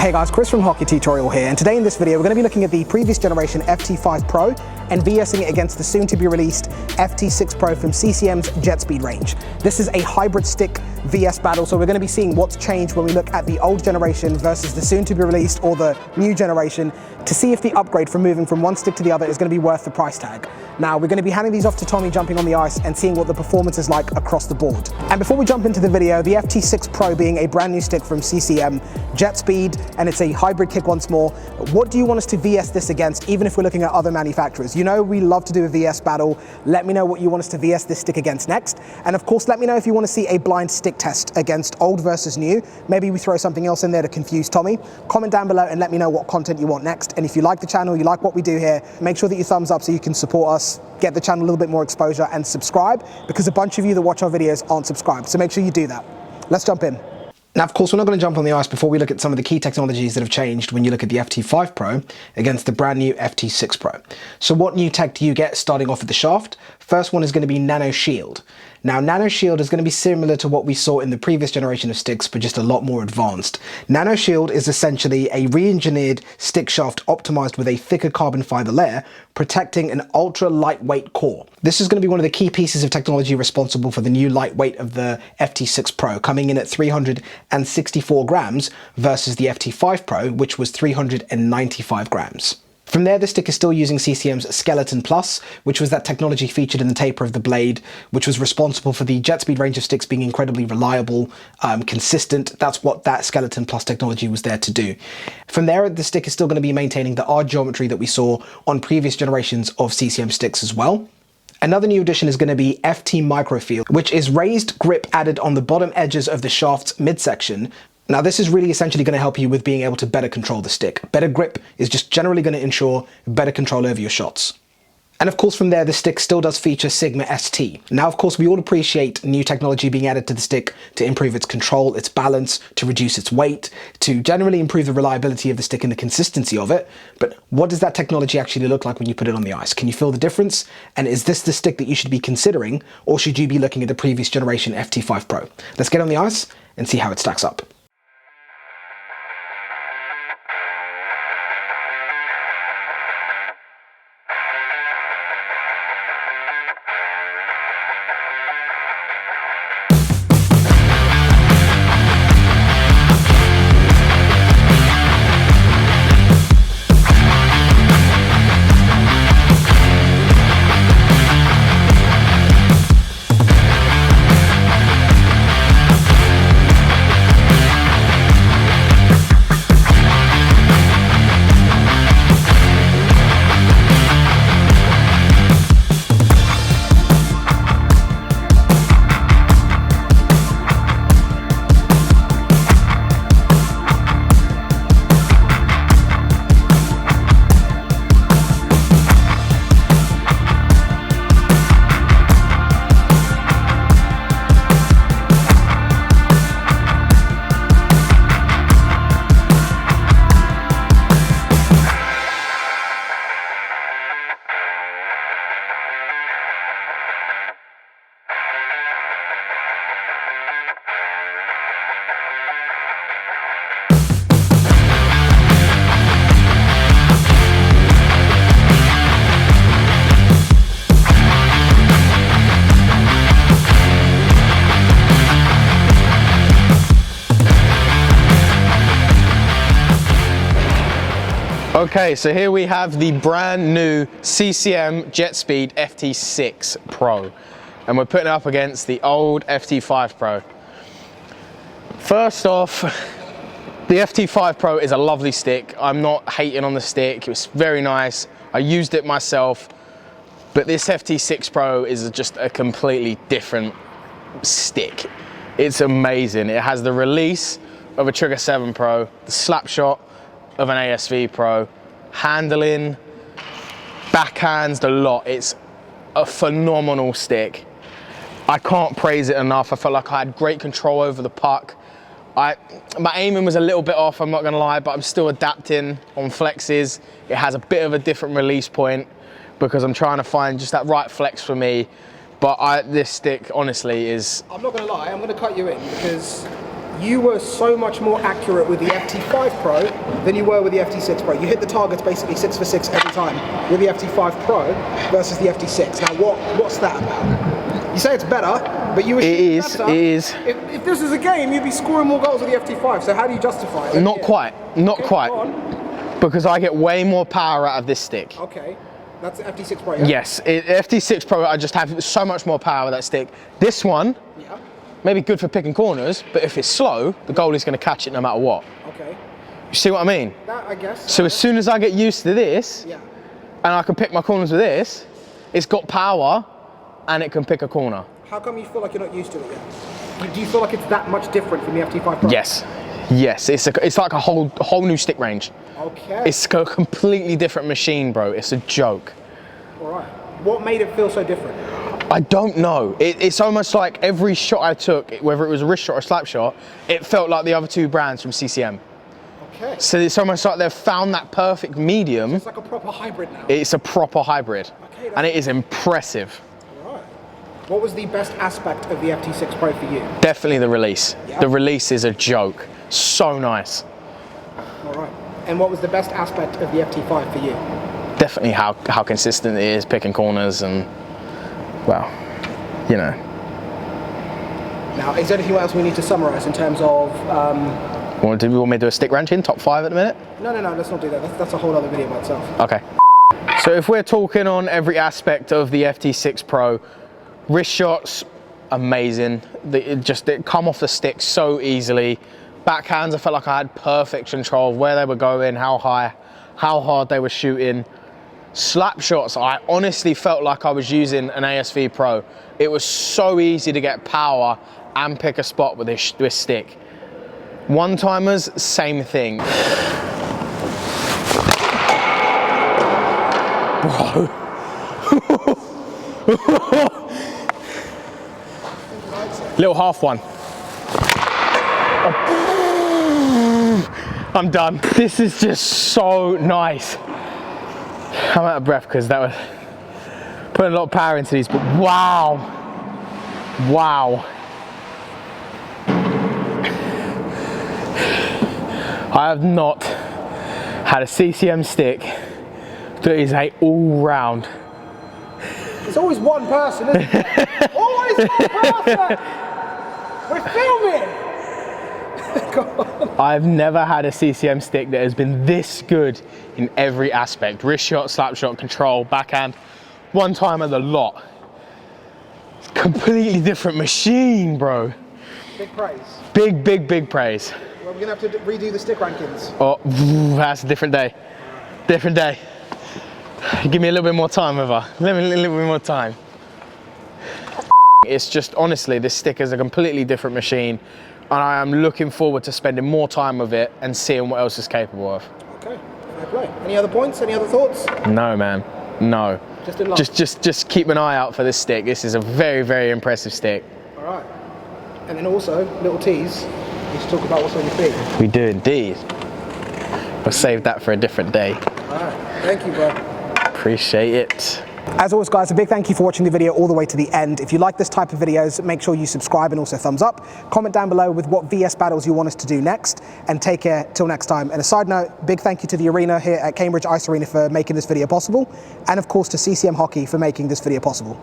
Hey guys, Chris from Hockey Tutorial here, and today in this video we're going to be looking at the previous generation FT5 Pro and VSing it against the soon to be released FT6 Pro from CCM's Jetspeed range. This is a hybrid stick VS battle, so we're going to be seeing what's changed when we look at the old generation versus the soon to be released or the new generation to see if the upgrade from moving from one stick to the other is going to be worth the price tag. Now we're going to be handing these off to Tommy jumping on the ice and seeing what the performance is like across the board. And before we jump into the video, the FT6 Pro being a brand new stick from CCM Jetspeed, and it's a hybrid kick once more. What do you want us to VS this against, even if we're looking at other manufacturers? You know we love to do a VS battle. Let me know what you want us to VS this stick against next. And of course, let me know if you want to see a blind stick test against old versus new. Maybe we throw something else in there to confuse Tommy. Comment down below and let me know what content you want next. And if you like the channel, you like what we do here, make sure that you thumbs up so you can support us, get the channel a little bit more exposure, and subscribe, because a bunch of you that watch our videos aren't subscribed. So make sure you do that. Let's jump in. Now, of course, we're not going to jump on the ice before we look at some of the key technologies that have changed when you look at the FT5 Pro against the brand new FT6 Pro. So what new tech do you get starting off at the shaft? First one is going to be Nano Shield. Now, Nano Shield is going to be similar to what we saw in the previous generation of sticks, but just a lot more advanced. Nano Shield is essentially a re-engineered stick shaft optimized with a thicker carbon fiber layer, protecting an ultra lightweight core. This is going to be one of the key pieces of technology responsible for the new lightweight of the FT6 Pro, coming in at 364 grams versus the FT5 Pro, which was 395 grams. From there, the stick is still using CCM's Skeleton Plus, which was that technology featured in the taper of the blade, which was responsible for the Jetspeed range of sticks being incredibly reliable, consistent. That's what that Skeleton Plus technology was there to do. From there, the stick is still going to be maintaining the R geometry that we saw on previous generations of CCM sticks as well. Another new addition is going to be FT Microfield, which is raised grip added on the bottom edges of the shaft's midsection. Now, this is really essentially going to help you with being able to better control the stick. Better grip is just generally going to ensure better control over your shots. And of course, from there, the stick still does feature Sigma ST. Now, of course, we all appreciate new technology being added to the stick to improve its control, its balance, to reduce its weight, to generally improve the reliability of the stick and the consistency of it. But what does that technology actually look like when you put it on the ice? Can you feel the difference? And is this the stick that you should be considering, or should you be looking at the previous generation FT5 Pro? Let's get on the ice and see how it stacks up. Okay, so here we have the brand new CCM Jetspeed FT6 Pro, and we're putting it up against the old FT5 Pro. First off, the FT5 Pro is a lovely stick. I'm not hating on the stick, it's very nice. I used it myself, but this FT6 Pro is just a completely different stick. It's amazing. It has the release of a Trigger 7 Pro, the slap shot of an ASV Pro, handling, backhands, the lot. It's a phenomenal stick. I can't praise it enough. I felt like I had great control over the puck. My aiming was a little bit off, I'm not gonna lie, but I'm still adapting on flexes. It has a bit of a different release point because I'm trying to find just that right flex for me. But this stick, honestly, is... I'm not gonna lie, I'm gonna cut you in because you were so much more accurate with the FT5 Pro than you were with the FT6 Pro. You hit the targets basically 6 for 6 every time with the FT5 Pro versus the FT6. Now what's that about? You say it's better, but you were shooting better. It is. If this was a game, you'd be scoring more goals with the FT5, so how do you justify it? Not quite, not quite. Because I get way more power out of this stick. Okay. That's the FT6 Pro, yeah? Yes, FT6 Pro, I just have so much more power with that stick. This one, maybe good for picking corners, but if it's slow, the goalie's going to catch it no matter what. Okay. You see what I mean? That, I guess. So as soon as I get used to this, and I can pick my corners with this, it's got power, and it can pick a corner. How come you feel like you're not used to it yet? Do you feel like it's that much different from the FT5 Pro? Yes. Yes, it's like a whole new stick range. Okay. It's a completely different machine, bro. It's a joke. All right. What made it feel so different? I don't know. It's almost like every shot I took, whether it was a wrist shot or a slap shot, it felt like the other two brands from CCM. Okay. So it's almost like they've found that perfect medium. So it's like a proper hybrid now. It's a proper hybrid. Okay, and it is impressive. All right. What was the best aspect of the FT6 Pro for you? Definitely the release. Yeah. The release is a joke. So nice. All right. And what was the best aspect of the FT5 for you? Definitely how consistent it is, picking corners and, well, you know. Now, is there anything else we need to summarise in terms of... Do you want me to do a stick ranking, top 5 at the minute? No, let's not do that. That's a whole other video by itself. Okay. So if we're talking on every aspect of the FT6 Pro, wrist shots, amazing. It come off the stick so easily. Backhands, I felt like I had perfect control of where they were going, how high, how hard they were shooting. Slap shots, I honestly felt like I was using an ASV Pro. It was so easy to get power and pick a spot with this stick. One-timers, same thing. Bro. Little half one. I'm done. This is just so nice. I'm out of breath because that was putting a lot of power into these, but wow. Wow. I have not had a CCM stick that is a all-round. There's always one person, isn't there? Always one person! We're filming! I've never had a CCM stick that has been this good in every aspect. Wrist shot, slap shot, control, backhand, one timer, the lot. Completely different machine, bro. Big praise. Big praise. Well, we're gonna have to redo the stick rankings. Oh, that's a different day. Different day. Give me a little bit more time, Eva. Let me a little bit more time. It's just, honestly, this stick is a completely different machine, and I am looking forward to spending more time with it and seeing what else it's capable of. Okay, fair play. Any other points? Any other thoughts? No, man. No. Just in love. Just keep an eye out for this stick. This is a very impressive stick. All right. And then also, little tease, let's talk about what's on your feet. We do indeed. We'll save that for a different day. All right. Thank you, bro. Appreciate it. As always, guys, a big thank you for watching the video all the way to the end. If you like this type of videos, make sure you subscribe and also thumbs up. Comment down below with what VS battles you want us to do next, and take care till next time. And a side note, big thank you to the arena here at Cambridge Ice Arena for making this video possible, and of course to CCM Hockey for making this video possible.